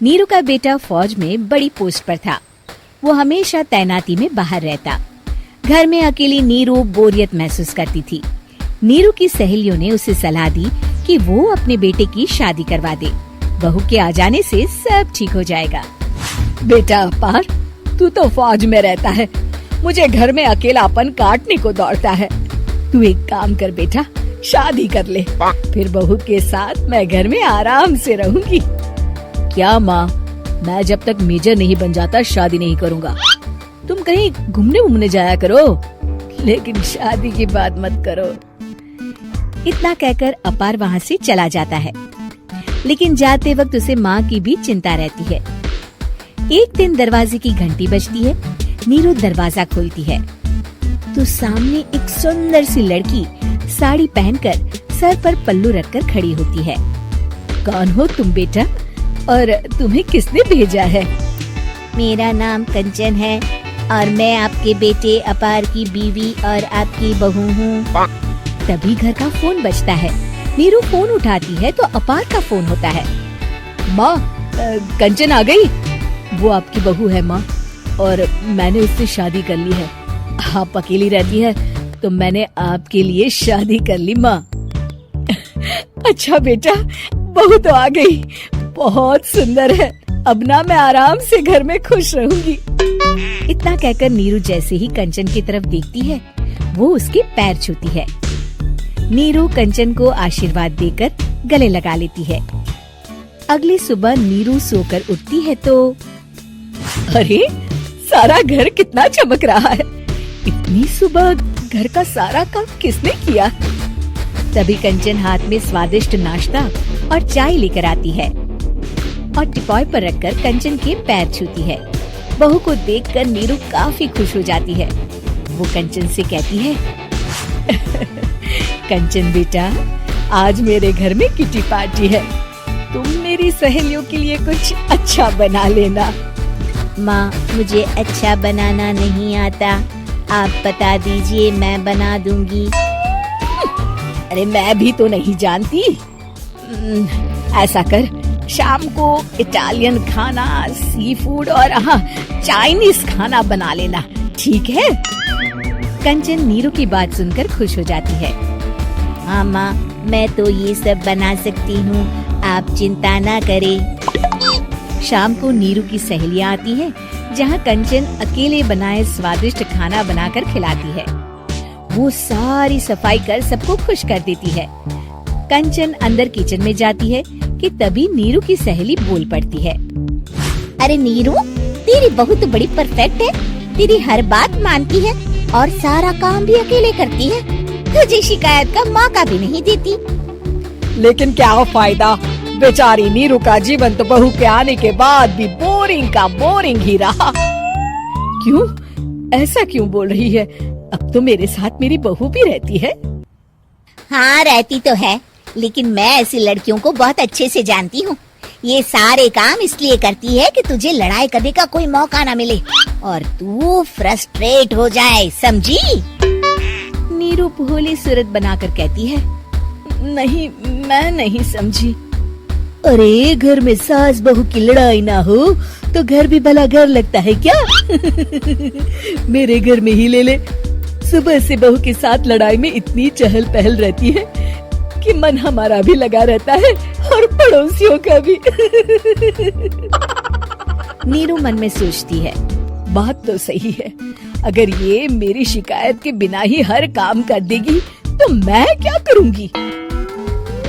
नीरू का बेटा फौज में बड़ी पोस्ट पर था। वो हमेशा तैनाती में बाहर रहता। घर में अकेली नीरू बोरियत महसूस करती थी। नीरू की सहेलियों ने उसे सलाह दी कि वो अपने बेटे की शादी करवा दे। बहू के आ जाने से सब ठीक हो जाएगा। बेटा अपार, तू तो फौज में रहता है, मुझे घर में अकेलापन काटने को दौड़ता है। तू एक काम कर बेटा, शादी कर ले, फिर बहू के साथ मैं घर में आराम से रहूंगी। क्या माँ, मैं जब तक मेजर नहीं बन जाता शादी नहीं करूँगा। तुम कहीं घूमने जाया करो, लेकिन शादी की बात मत करो। इतना कहकर अपार वहाँ से चला जाता है। लेकिन जाते वक्त उसे माँ की भी चिंता रहती है। एक दिन दरवाजे की घंटी बजती है। नीरू दरवाजा खोलती है तो सामने एक सुंदर सी लड़की साड़ी पहनकर सर पर पल्लू रखकर खड़ी होती है। कौन हो तुम बेटा, और तुम्हें किसने भेजा है? मेरा नाम कंचन है और मैं आपके बेटे अपार की बीवी और आपकी बहू हूँ। तभी घर का फोन बजता है। नीरू फोन उठाती है तो अपार का फोन होता है। माँ, कंचन आ गई। वो आपकी बहू है माँ, और मैंने उससे शादी कर ली है। आप अकेली रहती है तो मैंने आपके लिए शादी कर ली माँ। अच्छा बेटा, बहू तो आ गई, बहुत सुंदर है। अब ना मैं आराम से घर में खुश रहूंगी। इतना कहकर नीरू जैसे ही कंचन की तरफ देखती है, वो उसके पैर छूती है। नीरू कंचन को आशीर्वाद देकर गले लगा लेती है। अगली सुबह नीरू सोकर उठती है तो अरे, सारा घर कितना चमक रहा है। इतनी सुबह घर का सारा काम किसने किया? तभी कंचन हाथ में स्वादिष्ट नाश्ता और चाय लेकर आती है और टिपॉय पर रखकर कंचन के पैर छूती है। बहू को देखकर नीरू काफी खुश हो जाती है। वो कंचन से कहती है, कंचन बेटा, आज मेरे घर में किटी पार्टी है। तुम मेरी सहेलियों के लिए कुछ अच्छा बना लेना। माँ, मुझे अच्छा बनाना नहीं आता, आप बता दीजिए, मैं बना दूंगी। अरे मैं भी तो नहीं जानती। ऐसा कर, शाम को इटालियन खाना, सी फूड और हाँ, चाइनीज खाना बना लेना, ठीक है? कंचन नीरू की बात सुनकर खुश हो जाती है। हाँ माँ, मैं तो ये सब बना सकती हूँ, आप चिंता ना करें। शाम को नीरू की सहेलियाँ आती हैं, जहाँ कंचन अकेले बनाए स्वादिष्ट खाना बनाकर खिलाती है। वो सारी सफाई कर सबको खुश कर देती है। कंचन अंदर किचन में जाती है कि तभी नीरू की सहेली बोल पड़ती है। अरे नीरू, तेरी बहू तो बड़ी परफेक्ट है, तेरी हर बात मानती है और सारा काम भी अकेले करती है, तुझे शिकायत का मौका भी नहीं देती। लेकिन क्या फायदा, बेचारी नीरू का जीवन तो बहू के आने के बाद भी बोरिंग का बोरिंग ही रहा। क्यों, ऐसा क्यों बोल रही है? अब तो मेरे साथ मेरी बहू भी रहती है। हाँ, रहती तो है, लेकिन मैं ऐसी लड़कियों को बहुत अच्छे से जानती हूँ। ये सारे काम इसलिए करती है कि तुझे लड़ाई करने का कोई मौका ना मिले और तू फ्रस्ट्रेट हो जाए, समझी? नीरू भोली सूरत बनाकर कहती है। नहीं, मैं नहीं समझी। अरे, घर में सास बहू की लड़ाई ना हो तो घर भी भला घर लगता है क्या? मेरे घर में ही ले ले। सुबह से बहू के साथ लड़ाई में इतनी चहल पहल रहती है कि मन हमारा भी लगा रहता है और पड़ोसियों का भी। नीरू मन में सोचती है, बात तो सही है। अगर ये मेरी शिकायत के बिना ही हर काम कर देगी तो मैं क्या करूँगी?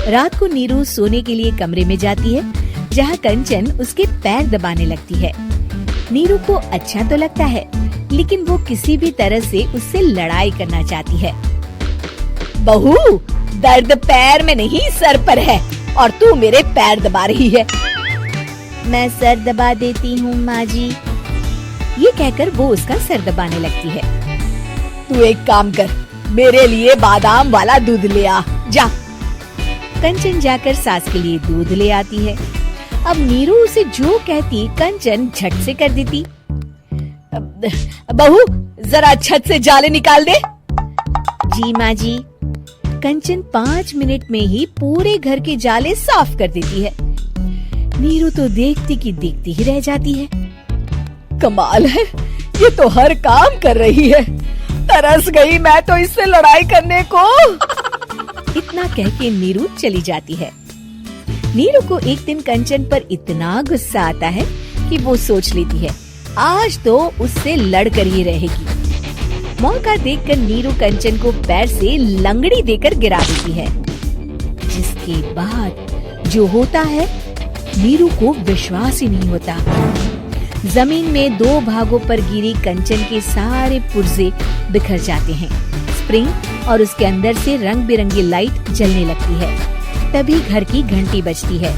रात को नीरू सोने के लिए कमरे में जाती है, जहाँ कंचन उसके पैर दबाने लगती है। नीरू को अच्छा तो लगता है, लेकिन वो किसी भी तरह से उससे लड़ाई करना चाहती है। बहू, दर्द पैर में नहीं सर पर है और तू मेरे पैर दबा रही है। मैं सर दबा देती हूँ माँ जी। ये कहकर वो उसका सर दबाने लगती है। तू एक काम कर, मेरे लिए बादाम वाला दूध ले आ, जा। कंचन जाकर सास के लिए दूध ले आती है। अब नीरू उसे जो कहती कंचन झट से कर देती। बहू, जरा छत से जाले निकाल दे। जी माँ जी। कंचन 5 मिनट में ही पूरे घर के जाले साफ कर देती है। नीरू तो देखती की देखती ही रह जाती है। कमाल है, ये तो हर काम कर रही है। तरस गई मैं तो इससे लड़ाई करने को। इतना कह के नीरू चली जाती है। नीरू को एक दिन कंचन पर इतना गुस्सा आता है कि वो सोच लेती है आज तो उससे लड़कर ही रहेगी। मौका देखकर नीरू कंचन को पैर से लंगड़ी देकर गिरा देती है, जिसके बाद जो होता है नीरू को विश्वास ही नहीं होता। जमीन में 2 भागों पर गिरी कंचन के सारे पुर्जे बिखर जाते हैं। स्प्रिंग और उसके अंदर से रंग बिरंगी लाइट जलने लगती है। तभी घर की घंटी बजती है।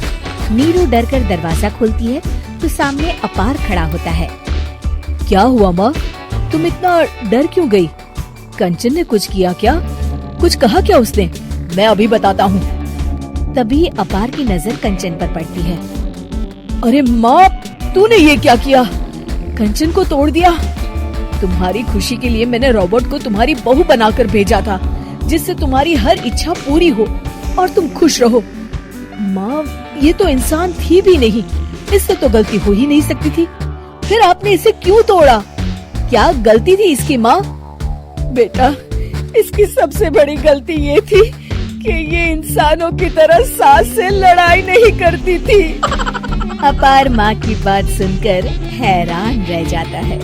नीरू डरकर दरवाजा खोलती है तो सामने अपार खड़ा होता है। क्या हुआ माँ, तुम इतना डर क्यों गई? कंचन ने कुछ किया क्या? कुछ कहा क्या उसने? मैं अभी बताता हूँ। तभी अपार की नजर कंचन पर पड़ती है। अरे माँ, तूने ये क्या किया? कंचन को तोड़ दिया। तुम्हारी खुशी के लिए मैंने रोबोट को तुम्हारी बहू बनाकर भेजा था, जिससे तुम्हारी हर इच्छा पूरी हो और तुम खुश रहो। माँ, ये तो इंसान थी भी नहीं, इससे तो गलती हो ही नहीं सकती थी। फिर आपने इसे क्यों तोड़ा? क्या गलती थी इसकी माँ? बेटा, इसकी सबसे बड़ी गलती ये थी कि ये इंसानों की तरह सास से लड़ाई नहीं करती थी। अपार माँ की बात सुनकर हैरान रह जाता है।